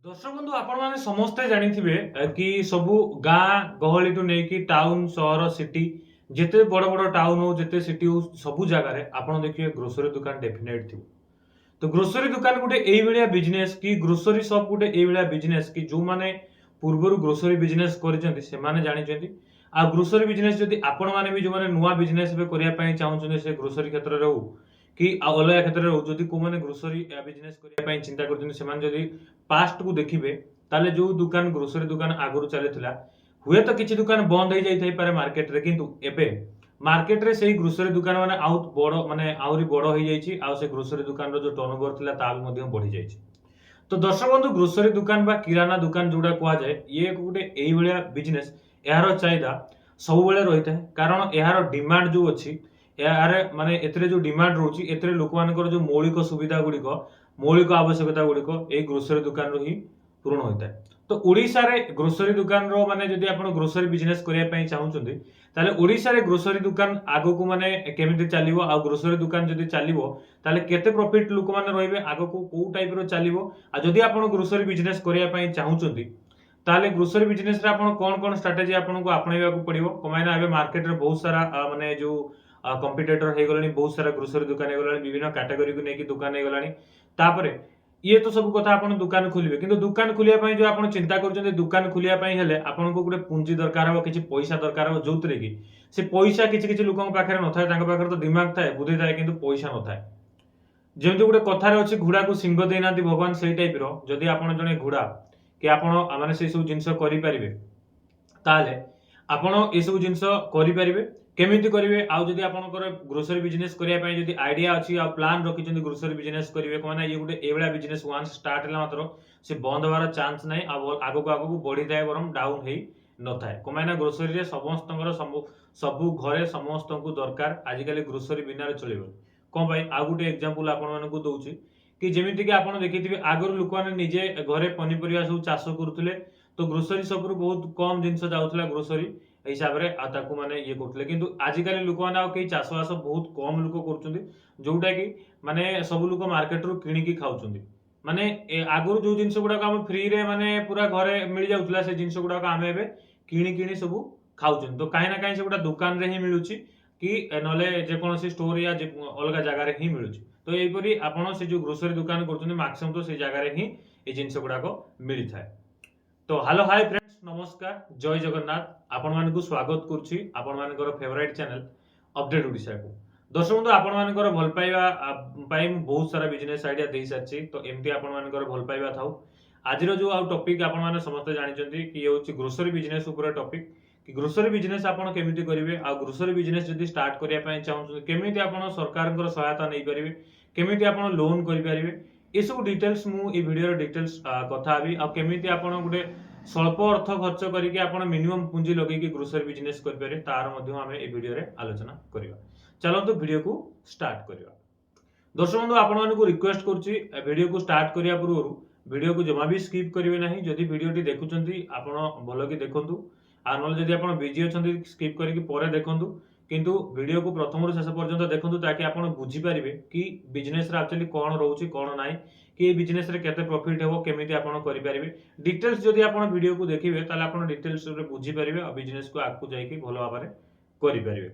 दर्शक बंधु आपण माने समस्ते जानिथिबे कि सबु गाँ गहली टू नेकी टाउन सहर सिटी जेते बड़ बड़ टाउन हो जेते सिटी हो सबु जगह रे आपण देखिए ग्रोसरी दुकान डेफिनेट थिबो। तो ग्रोसरी दुकान गुटे एई भलिया बिजनेस कि ग्रोसरी शॉप गुटे एई भलिया बिजनेस कि जो माने पूर्वरु ग्रोसरी बिजनेस करिसेंती से माने जानिचेंती। आ ग्रोसरी बिजनेस जदि आपण माने भी जो माने नुवा बिजनेस बे करिया पई चाहुचेंती से ग्रोसरी क्षेत्र रे हो कि अलग क्षेत्र रे हो जदि को माने ग्रोसरी बिजनेस करिया पई चिंता करछन से माने जदि पास्ट को देखिबे ताले जो दुकान ग्रोसरी दुकान आगुरु चलैथिला हुए तो किछि दुकान बंद हो जाई थाई पारे मार्केट रे किंतु एबे मार्केट रे सेही ग्रोसरी दुकान माने आउट बड़ माने आउरी बड़ हो जाईछि आ से ग्रोसरी दुकान रो जो टर्नओवर थिला ता भी मध्यम बढ़ी जाईछि। तो दर्शक बंधु ग्रोसरी दुकान बा किराना दुकान जोड़ा कुआ जाए ये गोटे एई भलिया बिजनेस यार चाहिदा सब बेले रही है कारण यार डिमांड जो अच्छी यार माने एतरे जो डिमांड रोची एतरे लोक मानकर जो मौलिक सुविधा गुड़िक मौलिक आवश्यकता गुड़िक ए ग्रोसरी दुकान रो ही पूर्ण होता है। तो ओडिशा रे ग्रोसरी दुकान रो माने जदि आपण ग्रोसरी बिजनेस करिया पई चाहुचंदी ताले ओडिशा रे ग्रोसरी दुकान आगो को माने केमिति चलिवो आ ग्रोसरी दुकान जदि चलिवो ताले केते प्रॉफिट लोक माने रहिबे आगो को को टाइप रो चलिवो आ जदि आपण ग्रोसरी बिजनेस करिया पई चाहुचंदी ताले ग्रोसरी बिजनेस रे आपण कोन कोन स्ट्रेटजी आपण को अपनाइबा को पड़िवो कमाइना एबे मार्केट रे बहुत सारा माने जो कंपटीटर हे गलानी बहुत सारा ग्रोसरी दुकान हे गलानी विभिन्न कैटेगरी को नेकी दुकान हे गलानी तापरे ये तो सब कथा आपण दुकान खोलिबे किंतु दुकान खोलिया पई जो आपण चिंता करछन दुकान खोलिया पई हेले आपण को गुटे पूंजी दरकार हो किछि पैसा दरकार हो जोतरे की से पैसा किछि किछि लोकन पाखरे न थाए तांका पाखरे तो दिमाग थाए बुद्धि थाए किंतु पैसा न थाए जेमति गुटे कथारे अछि घोड़ा को सिंह देनाती भगवान सेही टाइप रो जदि आपण जने घोड़ा कि आपण माने से सब जिंस करि परिबे ताले आपण ए सब जिंस करि परिबे केमिति करिवे आ जदि आपनकर ग्रोसरी बिजनेस करिया पई जदि आईडिया अछि आ प्लान रखिचंदी ग्रोसरी बिजनेस करिवे माने ये गुटे एबेला बिजनेस वांस स्टार्ट होला मात्र से बंद होवार चांस नै आ आगो को बढ़ी जाय बरम डाउन हेई न थाए कमाइना ग्रोसरी रे समस्तंकर सबु घरे समस्तंकु दरकार आजिकली ग्रोसरी बिना रे चलिबो कोन भाई आ गुटे एग्जांपल आपन मानकु दउची कि जेमिति कि आपन देखिथिबे आगर लोक माने निजे घरे पनिपरिया सब चाष करूथिले तो ग्रोसरी शॉप रु बहुत कम जिंस जाउथला ग्रोसरी हिसाब रे आ ताकू माने ये करथले किंतु आजिकली लोक माने आ के चाष वास बहुत कम लोक करचुंदी जोटा कि माने सब लोक मार्केट रु किणी की खाउचुंदी माने आगुर जो जिंस गुडा हम फ्री रे माने पूरा घरे मिल जाउथला से जिंस गुडा हम एबे किणी किणी सब खाउचुंदी तो काहे ना काहे से गुडा दुकान रे ही मिलुची कि नले जे कोनोसी स्टोर या अलग जगह रे ही मिलुची तो एपरी आपण से जो ग्रोसरी दुकान करचुंदी मैक्सिमम तो से जगह रे ही ए जिंस गुडा को मिली थाए। तो हेलो हाय फ्रेंड्स नमस्कार जय जगन्नाथ आपण मानकु स्वागत करछि आपण मानकर फेवरेट चैनल अपडेट ओडिशा को। दर्शक बंधु आपण मानकर भल पाइबा पाई बहुत सारा बिजनेस आइडिया देई साछि तो एमती आपण मानकर भल पाइबा थाउ। आज रो जो आ टॉपिक आपण माने समस्त जानि चंदी कि होछि ग्रोसरी बिजनेस ऊपर टॉपिक कि ग्रोसरी बिजनेस आपण केमिति करिवे आ ग्रोसरी बिजनेस जदि स्टार्ट करिया पई चाहू केमिति आपण सरकारकर सहायता नै परिबे केमिति आपण लोन करि परिबे ए सब डिटेल्स मु ए वीडियो रो डिटेल्स कथा आबी आ केमिति आपण गुटे स्वल्प अर्थ खर्च करके आपण मिनिमम पूंजी लगे कि ग्रोसरी बिजनेस कर पारे तार मध्यम हमें ए वीडियो रे आलोचना करिवा। चलंतु वीडियो को स्टार्ट करिवा। दर्शक बंधु आपण मानकु रिक्वेस्ट करछि वीडियो को स्टार्ट करिया पूर्व वीडियो को जमा भी स्किप करिवे नाही जदि वीडियो टी देखुचंती आपण भलो कि देखंतु आ नले जदि आपण बिजी अछंती स्किप करके परे देखंतु किंतु वीडियो को प्रथम रु शेष पर्यंत देखंतु ताकि आपण बुझी परिबे कि बिजनेस रे एक्चुअली कोन रहउची कोन नाही कि ए बिजनेस रे केते प्रॉफिट हेबो केमिति आपण करि परिबे डिटेल्स जदि आपण वीडियो को देखिबे ताले आपण डिटेल्स रे बुझी परिबे आ बिजनेस को आगु जाई कि भलो भाबरे करि परिबे।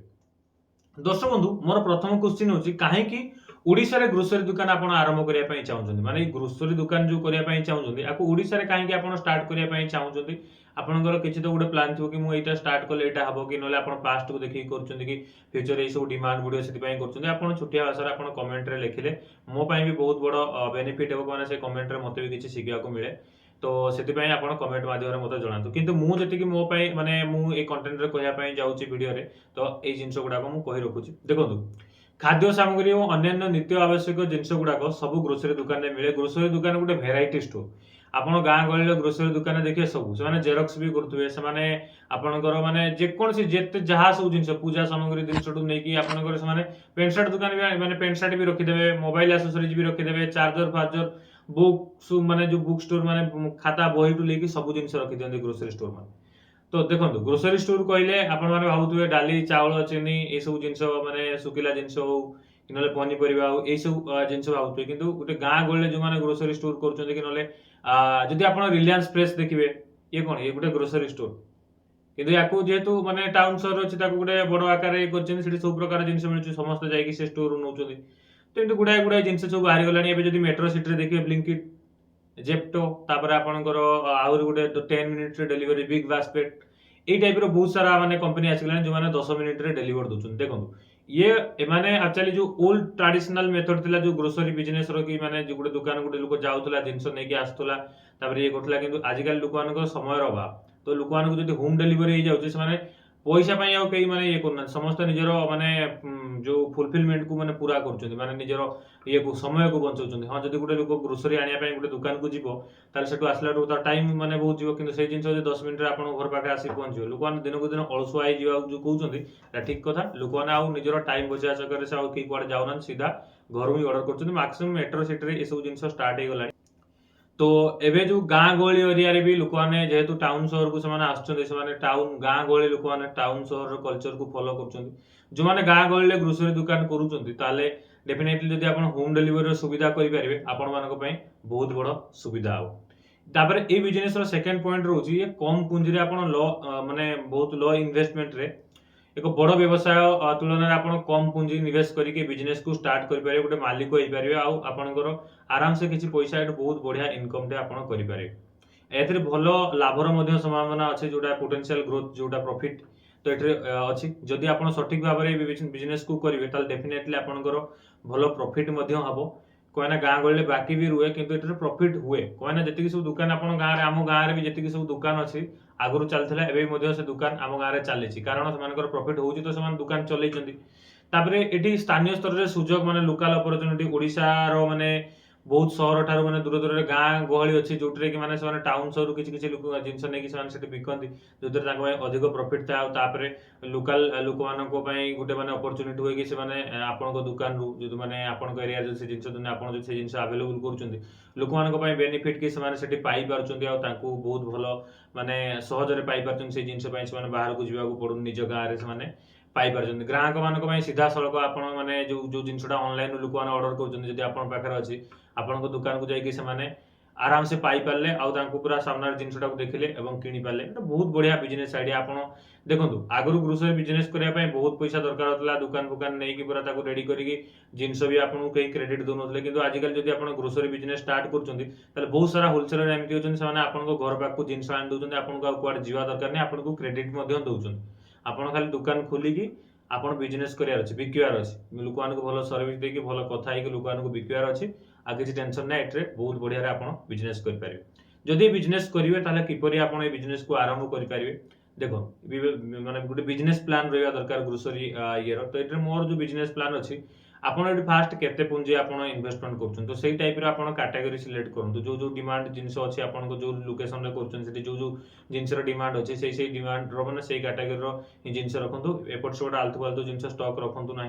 दर्शक बंधु मोर प्रथम क्वेश्चन होची काहे कि ओडिसा रे ग्रोसरी दुकान आपण आरंभ करिया पई चाहुचंदी माने ग्रोसरी दुकान जो करिया पई चाहुचंदी आको ओडिसा रे काहे कि आपण स्टार्ट करिया पई चाहुचंदी आपनकर किछि तो गुटे प्लान थियो कि मु एटा स्टार्ट करले एटा हबो कि नले आपण पास्ट को देखि करचंदी कि फ्यूचर ए सब डिमांड वीडियो सेति पई करचंदी आपण छोटिया भाषा रे आपण कमेंट रे लिखिले मो पई भी बहुत बड़ बेनिफिट हेबो माने से कमेंट रे मते भी किछि सिखिया को मिले तो सेति पई आपण कमेंट माध्यम रे मते जणातु किंतु मु जति कि मो पई माने मु ए कंटेंट रे कहया पई जाउची वीडियो रे तो ए जिंस गुडा को मु कहि रखुची देखंतु खाद्य सामग्री और अन्य नित्य आवश्यक जिनस गुड़ाक सब ग्रोसरी दुकान में मिले ग्रोसरी दुकान गोटे भेराइटी स्टोर आपण गाँ गहली ग्रोसरी दुकान देखिए सब से जेरक्स भी करुवे से आपणकर माने जेकोसी जेते जहाँ सब जिन पूजा सामग्री जिनसठू नहीं आपणकर से पेंट सार्ट दुकान भी माने पेंट सार्ट भी रखिदेवे मोबाइल एक्सेसरीज भी रखिदेवे चार्जर फार्जर बुक माने जो बुक स्टोर माने खाता बही टू लेकिन सब जिन रखी दिखते ग्रोसरी स्टोर माने तो देखो ग्रोसरी स्टोर कहले आपण माने भाबुथुवे डाली चावल चीनी ए सब जिंस माने सुकिला जिंस हो कि नले पनीपरिबा हो ए सब जिंस भाबुथुवे किंतु गोटे गाँ गहले जो माने ग्रोसरी स्टोर करछन्ते कि नले जदि आप रिलायंस फ्रेश देखिए ये कौन ये गोटे ग्रोसरी स्टोर किंतु या जेहेतु माने टाउन सहर अच्छी गोटे बड़ आकार सब प्रकार जिन मिलूँ समस्त जाकि से स्टोर नौ तो एमती गुड़ाए गुड़ाए जिन सब बाहरी गलानी जब मेट्रो सिटी देखिए ब्लिंकिट जेप्टो तापर आपणकर आहुरी गोटे 10 मिनिट डेलीवरी बिग बास्केट ये टाइप रो बहुत सारा माने कंपनी आसिगलानी जो माने 10 मिनिट रे डेलीवर दोछन देखो ये माने एक्चुअली जो ओल्ड ट्रेडिशनल मेथड थिला जो ग्रोसरी बिजनेस रो कि माने जो गोटे दुकान गोटे लोक जाउतला जिंस नै कि आस्तला तापर ये करथला किंतु आजिकल लोक मानक समय रो अभाव तो लोक मानक जदी होम डिलीवरी हो जाउछ से माने पैसा पाई आउ कई माने ये करना समस्त निजर माने जो फुलफिलमेंट को माने पूरा करछन माने निजर ये को समय को बंचौछन हां जदी गोटे लोक ग्रोसरी आनिया पई गोटे दुकान को जीवो ताले सेटु आसला तो टाइम माने बहुत जीवो किंतु से जिंस 10 मिनिट रे आपन घर पाखे आसी पहुंचियो लोक माने दिन को दिन अलसुआ आइ जीवा जो कहउछन ता ठीक कथा लोक माने आउ निजर टाइम बचा चकर से आउ की कुआडे जाउना सीधा घर ही ऑर्डर करछन मैक्सिमम मेट्रो सिटी रे ए सब जिंस स्टार्ट हे गला तो एबे जो गाँ गहली एरिया रे भी लोक माने जेहेतु टाउन शहर को समाने आछन से टाउन गाँ गहली लोक माने टाउन शहर कल्चर को फॉलो करछन जो माने गाँ गहली ग्रोसरी दुकान करूछन ताले डेफिनेटली जदि आपण होम डिलीवरी सुविधा करि परिबे आपण मानक पई बहुत बड़ सुविधा हो तापर ए बिजनेस रो सेकंड पॉइंट रहउची ये कम पूंजी रे आपण लो माने बहुत लो इन्वेस्टमेंट रे एक बड़ व्यवसाय तुलन में आप कम पूंजी निवेश करके बिजनेस को स्टार्ट करेंगे गोटे मालिक हो पारे आपर आराम से किसी पैसा ये बहुत बढ़िया इनकम करेंगे एथरे भल लाभर संभावना अच्छे जोटा पोटेंशियल ग्रोथ जोटा प्रॉफिट तो ये अच्छी जदि आप सठिक भाव में बिजनेस को करेंगे डेफिनेटली आपंकर भल प्रॉफिट हम कहना गाँ गहली बाकी भी रुए किंतु एटर प्रॉफिट हुए कहना जी सब दुकान आप गाँव आम गाँव में जी सब दुकान अच्छी आगुरी चलता एवं से दुकान आम गाँव में चली कारण से प्रॉफिट हो तो से दुकान चलते ये स्थानीय स्तर में सुजोग माने लोकल अपॉर्चुनिटी ओडिशा रो माने बहुत सहर ठार माने दूर दूर गाँ गहली अच्छी जो कि माने टाउन सहर किसी किसी जिनस नहीं बिकती जो अधिक प्रॉफिट था लोकल लोक मान गोटे माने अपॉर्चुनिटी हुए कि आपण दुकान रु जो माने आपण एरिया जो जिनस जो जिनस अवेलेबल कर लोक मान बेनिफिट कि पाई पार्छन्ती बहुत भल माने सहजरे पाई पार्छन्ती से जिनस बाहर को जीवा पड़ू निज गाँव में पाई पार्छन्ती ग्राहक मानक सीधा सड़क आपण माने जो जो जिनसटा ऑनलाइन लोक माने ऑर्डर करछन्ती जदि आपण पाखरे अछि आपण दुकान को जाइए से आराम से पाई पारे पूरा सामने जिनसटा देखिले एवं किनी पारे बहुत बढ़िया बिजनेस आइडिया आपण देखो आगु ग्रोसरी बिजनेस करने बहुत पैसा दरकार होता दुकान फुकान नहीं कि पूरा रेडी करके जिनस भी आपको कहीं क्रेडिट दौन कि आजिकल जब आप ग्रोसरी बिजनेस स्टार्ट कर बहुत सारा होलसेलर एमती होती घर पाक जिनस आनी दौरान आपको कुआडे जीवा दरकार नहीं आपको क्रेडिट दौरान आपड़ खाली दुकान खोलिकी आपड़ बिजनेस करार अच्छे बिकवार अच्छे लोक मानक भल सर्विस देकी भल कथा है लोक मानक बिकवार अच्छे आ किसी टेंशन ना एट्रे बहुत बढ़िया आप बिजनेस करेंगे जदि बिजनेस करेंगे ताले किपरि आपण ए बिजनेस को आरंभ करेंगे देखो माने गोटे बिजनेस प्लान रहा दरकार ग्रोसरी ये तो ये मोर जो बिजनेस प्लान अच्छी आपड़ ये फास्ट केते पुंजी आपण इन्वेस्टमेंट कर तो सही टाइप आपण कैटेगरी सिलेक्ट करूँ जो जो डिमांड जिनस अच्छी आपको जो लोकेशन में कर जो जो जिनस डिमांड अच्छे से डिमांड मैंने से कैटेगरी जिनस रखु एपट सेपट आलतू फालतू जिनस स्टक रखु ना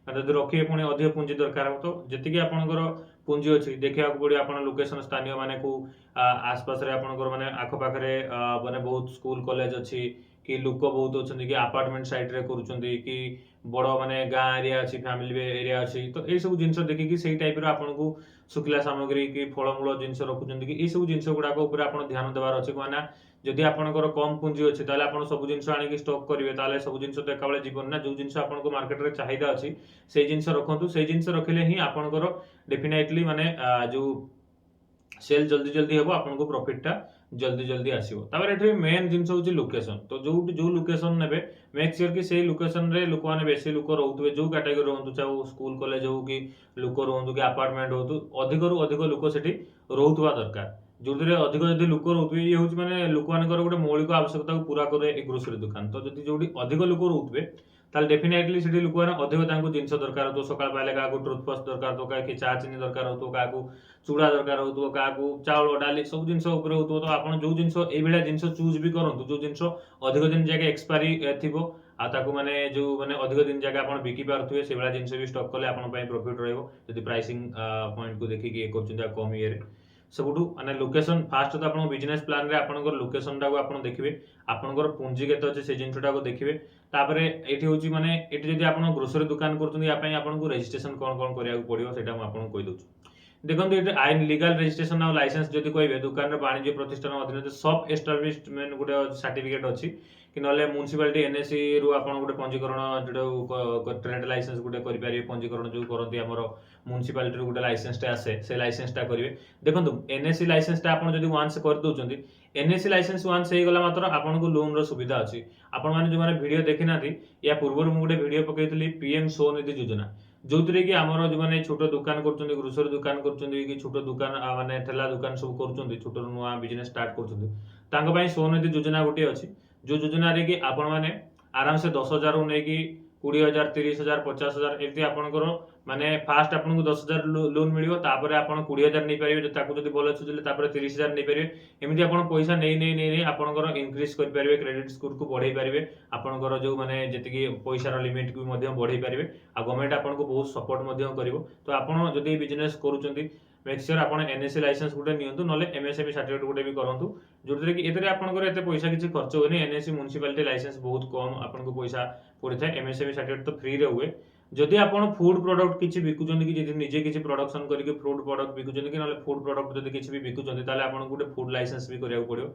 जब रखिए पुणी अधिक पुंजी दरकार हो तो जी आपंकर पुंजी अच्छी देखा पड़े आप लोकेशन स्थानीय माने को आसपास आपंकर माने आखपाखे माने बहुत स्कूल कॉलेज अच्छी कि लोक बहुत अच्छा कि अपार्टमेंट साइड रे करूछंती कि बड़ माने गाँ एरिया अच्छी फैमिली एरिया अच्छी तो ये सब जिनस देखिए से टाइप आपको शुखला सामग्री कि फलमूल जिनस रखुच्च कि ये सब जिनस गुड़ाक आप ध्यान देवार अच्छे कहना जदि आपंकर कम पुंजी अच्छे सब जिनस आनिक स्टॉक करेंगे सब जिनस तो एका जीवन ना जो जिनस आपको मार्केट रे चाहिदा अच्छी से जिनस रखु से जिनस रखिले ही आपंकर डेफिनेटली माने जो सेल जल्दी जल्दी हम आपको प्रॉफिट जल्दी जल्दी आसो ये मेन जिन हूँ लोकेशन तो जो लोकेशन ने मेक श्योर कि से लोकेशन रे लोक मैंने बेसी लोक रोथे जो कैटेगरी रोहतु चाहे वो स्कूल कॉलेज हो कि लोक रोहतु कि अपार्टमेंट हो अधिक रु अधिक लोक से रोथुवा दरकार जो अधिक जब लोक रोथे ये हूँ मैंने लोक मान गोटे मौलिक आवश्यकता को पूरा करे ग्रोसरी दुकान तो जो अधिक लोक रोथे डेफिनेटली से लोक मैंने अधिक जिनस दरकार हो सका पाले क्या टूथपेस्ट दरकार हो क्या चा चीनी दरकार हो क्या चूड़ा दरकार हो क्या चाउल डाली सब जिन हो तो आप जो जिन जिनस चूज भी करूँ जो जिनस अधिक दिन जगह एक्सपायरी थी आपको माने जो माने अधिक दिन जगह आप बिकी पारे से भाया जिनस भी स्टॉक कले आपंपाई प्रॉफिट रही प्राइसिंग पॉइंट को देखिए कम ये सबुठू माने लोकेशन फास्ट तो आप बिजनेस प्लान रे आपनकर लोकेशन टाको आप देखिए आपनकर पुंजी केते अच्छे से जिनसटा को देखिए तापर एठी होची माने एठी जदि आप ग्रोसरी दुकान करछन या पई आपनको रजिस्ट्रेशन कोन कोन करिया पड़ियो सेटा हम आपनको कहि दउछु देखो ये आईन लीगल रजिस्ट्रेशन और लाइसेंस जदि कहे दुकान वाणिज्य प्रतिष्ठान अधीन सब एस्टाब्लिशमेंट गोटे सर्टिफिकेट अच्छी कि ना म्यूनिसिपालिटी एनएससी रु आप गोटे पंजीकरण जो ट्रेड लाइसेंस गोटे करेंगे पंजीकरण जो करती आम म्यूनिसिपालिटी गोटे लाइसेंस आसे से लाइसेंसटा करेंगे देखो एनएससी लाइसेंसटा आप वांस कर दौरान एनएससी लाइसेंस वांस हो गला मात्र आपको लोन सुविधा अच्छी आपण मैंने जो वीडियो देखी ना या पूर्व मुझे गोटे वीडियो पकई पीएम स्वनिधि योजना जो थी कि आमर जो मैंने छोट दुकान कर ग्रोसरी दुकान कर छोट दुकान माने ठेला दुकान सब कर छोट नुआ बिजनेस स्टार्ट कर स्वनिधि योजना गोटे अच्छी जो योजना रे कि आपण मैंने आराम से 10,000 रु नहीं कि 20,000 30,000 50,000 एमती आपंकर माने फास्ट आपको 10,000 लोन मिल तापर आप 20,000 नहीं पारे जब भल सुझे 30,000 नहीं पारे एमती आप पैसा नहीं आपंकर इनक्रीज करेंगे क्रेडिट स्कोर को बढ़ाई पारे आपंकर जो मैंने जी पैसार लिमिट को बढ़ाई पारे आ गवर्नमेंट आपको बहुत सपोर्ट कर तो आपड़ जब बिजनेस करुँच मेक श्योर आप एनएससी लाइसेंस गोटे नियंतु ना एमएसएमई सर्टिफिकेट गोटे भी करूँ जो कि आपंकर एत पैसा किसी खर्च हुए एनएससी म्यूनिसिपालिटी लाइसेंस बहुत कम आपको पैसा पड़ता है एमएसएमई सर्टिफिकेट तो फ्री रे हुए जदि आप फूड प्रोडक्ट किसी बिकुचंत कि निजे किसी प्रोडक्शन करके फूड प्रोडक्ट बिकुचंत कि ना फूड प्रोडक्ट जब किसी भी बिकुचंत ताले आपको गोटे फूड लाइसेंस भी करिया पड़ो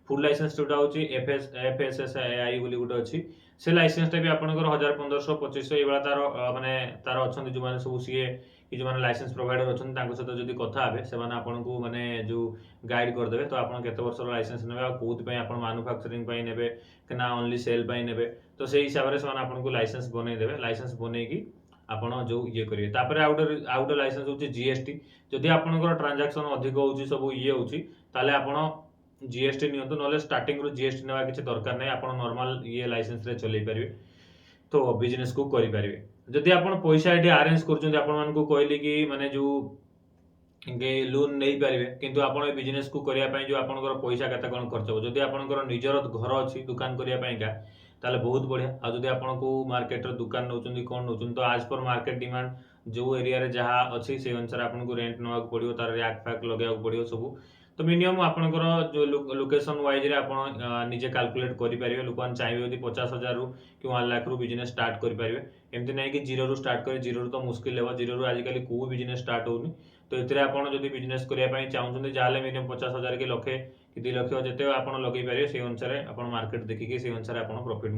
फूड लाइसेंस जोटा होची एफएसएसआई बोली गोटे अच्छी से लाइसेंसटा भी आपंकर 1,500 ये तार माने तार अच्छा जो मैंने सब सीए कि जो मैंने लाइसेंस प्रोवाइडर अच्छा सहित जब कथा हे से आपको माने जो गाइड करदे तो आप केते वर्षर लाइसेंस ने कौन आप मैन्युफैक्चरिंग ने कि ना ओनली सेल ने तो से हिसाब से आपको लाइसेंस बनईदे लाइसेंस बनईकी आप जो ये करेंगे तापर आउट लाइसेंस होची जीएसटी जदि आपंकर ट्रांजैक्शन अधिक होची सब ये होची ताले आपण जीएसटी नियंतु ना स्टार्टिंग रू जीएसटी नेवा किसी दरकार नहीं आप नॉर्मल ये लाइसेंस रे चलई पारे तो बिजनेस को करि पारिबे जदि आप पैसा ये अरेंज कहली कि माने जो लोन नहीं पारे किंतु आप बिजनेस को करने जो आप पैसा केते कौन खर्च हो जदि आपंकर निजर घर अच्छी दुकान करने ताले बहुत बढ़िया आ जदि आपको मार्केट दुकान नौ कौन नौ तो आज पर मार्केट डिमांड जो एरिया रे जहाँ अच्छी से अनुसार आपको रेंट ना पड़ो तार रैक फैक लगे पड़ो सब तो मिनिमम आपंकर जो लोकेशन वाइज आप निजे कैलकुलेट करेंगे लोक चाहिए यदि 50,000 रु कि 1 लाख रु बिजनेस स्टार्ट करेंगे एमती नहीं कि जीरो रु स्टार्ट करें जीरो रु तो मुस्किल है जीरो रु आजिकल को बिजनेस स्टार्ट होनी तो ये आप बिजनेस करने चाहते जहाँ मिनिमम 50,000 कि लक्षे कि 2 लाख जिते आप लगे पारे से अनुसार आप मार्केट देखिए से अनुसार आप प्रॉफिट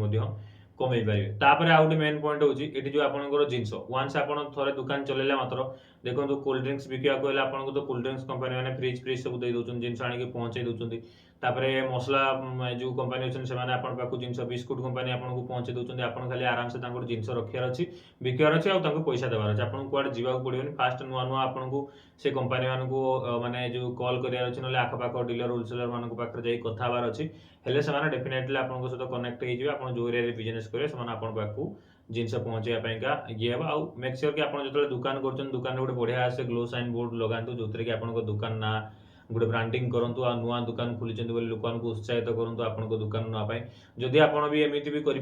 कमई पारे तापर आउ मेन पॉइंट होची एटी जो आपनकर जिंस वंस आपन थोड़े दुकान चलेला मात्र देखो कोल्ड ड्रिंक्स बिकिया कहले आपनको तो कोल्ड ड्रिंक्स कंपनी माने फ्रिज फ्रिज सब दे दोचन जिंस आनी के पहुंचे दोचन तापरे मसला जो कंपनी होचन से माने आपन पाकु जिंस बिस्कुट कंपनी आपनको पहुंचे दोचन आपन खाली आराम से तांकर जिंस रखियार अछि बिकियार अछि आ तांको पैसा देबार अछि आपन कुआड जीवा पड़ियोनी फास्ट नुआ नुआ आपनको से कंपनी मानको माने जो कॉल करियार अछि नले आखा पाखो डीलर होलसेलर मानको पाखर जाई कथा हबार अछि हेले से माने डेफिनेटली आपनको सहित कनेक्ट हे जिवे आपन जो एरिया रे बिजनेस करे से माने आपन पाखु जिनस पहुंचाइका ये हे आउ मेक श्योर कि आप जो दुकान कर दुकान गोटे बढ़िया आसे ग्लो साइन बोर्ड लगातु जो कि आप दुकान ना गोटे ब्रांडिंग करूँ आ नुआ दुकान खोली लोक उत्साहित करूँ आपको दुकान नापाई जदि आप भी एमती भी कर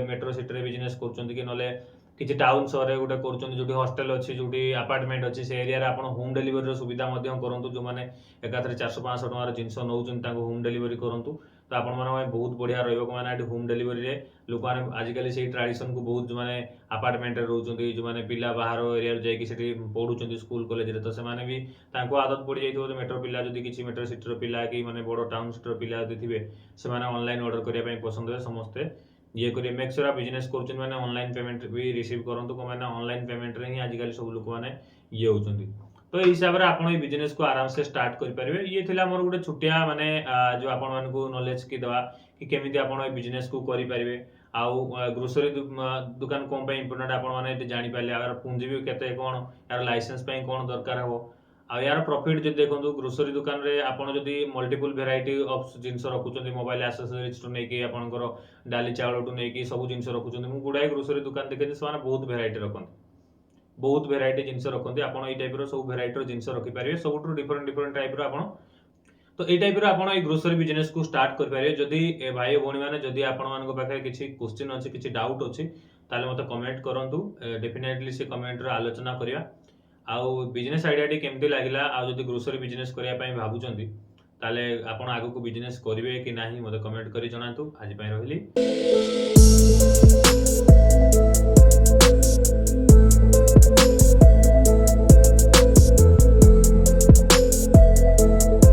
मेट्रो सिटी बिजनेस कर ना किसी टाउन सहर गोटे कर हॉस्टल अच्छी जो अपार्टमेंट अच्छी से एरिया आप होम डिलीवरी सुविधा करूँ जो मैंने एकाथरे 400-500 टकर जिनस नौ होम डिलीवरी करूँ तो आप बहुत बढ़िया रही होम डिलीवरी रे लोक मैंने आजिकल से ट्रेडिशन को बहुत जो मैंने अपार्टमेंट रोचे जो मैंने पिला बाहर एरिया जाकि पढ़ुं स्कूल कॉलेज तो से भी आदत पड़ जाइए मेट्रो पिला जब किसी मेट्रो सिटी पिला कि मैंने बड़ टाउन सिटी पिला जब थे से ऑनलाइन ऑर्डर करने पसंद है समस्ते ये करिए मेक श्योर बिजनेस कर मैंने ऑनलाइन पेमेंट भी रिसीव करूँ को मैंने ऑनलाइन पेमेंट रे ही आजिकल सब लोक मैंने ये होती तो ये हिसाब से आप बिजनेस को आराम से स्टार्ट करेंगे ये थी मोर गोटे छुटिया माने जो आपण नॉलेज की दवा कि केमी आप बिजनेस को करेंगे आउ ग्रोसरी दुकान कौन इंपोर्टेंट आप जापारे यार पुंजी भी केते कौन यार लाइसेंस कौन दरकार हो आ यार प्रॉफिट जो देखो ग्रोसरी दुकान रे आपण जदि मल्टीपल वेराइटी ऑफ जिनस रखुचंदी मोबाइल एक्सेसरीज टू नेकी आपनकर डाली चावल टू नेकी सब जिनस रखुचंदी मु गुडाई ग्रोसरी दुकान देखे से बहुत वेराइटी रखते बहुत वेराइटी जिनस रखते आप टाइप सब वेराइटी जिनस रखिपारे सब डिफरेंट डिफरेंट टाइप तो ये टाइप आप ग्रोसरी बिजनेस को स्टार्ट करेंगे जदि भाई भौणी मैंने जदि आपण पाखे किसी क्वेश्चन अच्छी किसी डाउट अच्छी ताले मते कमेंट करूँ डेफिनेटली से कमेंट आलोचना करिया आउ बिजनेस आइडिया केमती लगिला आ जदि ग्रोसरी बिजनेस करने भावुंट ताले आपण आगु को बिजनेस करेंगे कि ना मते कमेंट करी जनातु आज रही।